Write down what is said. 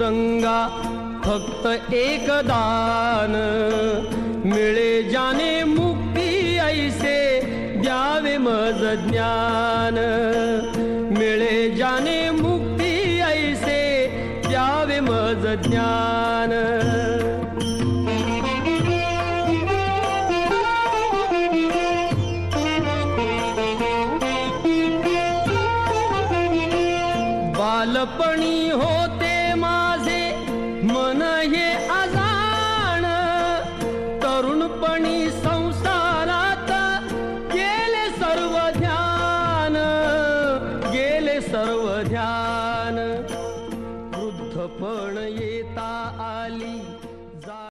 पांडुरंगा फक्त एक दान, मिळे जाने मुक्ती ऐसे द्यावे मज ज्ञान, मिळे जाने मुक्ती ऐसे द्यावे मज ज्ञान. बालपणी होते माझे मन हे अजाण, तरुणपणी संसारात गेले सर्व ध्यान, गेले सर्व ध्यान. वृद्धपण येता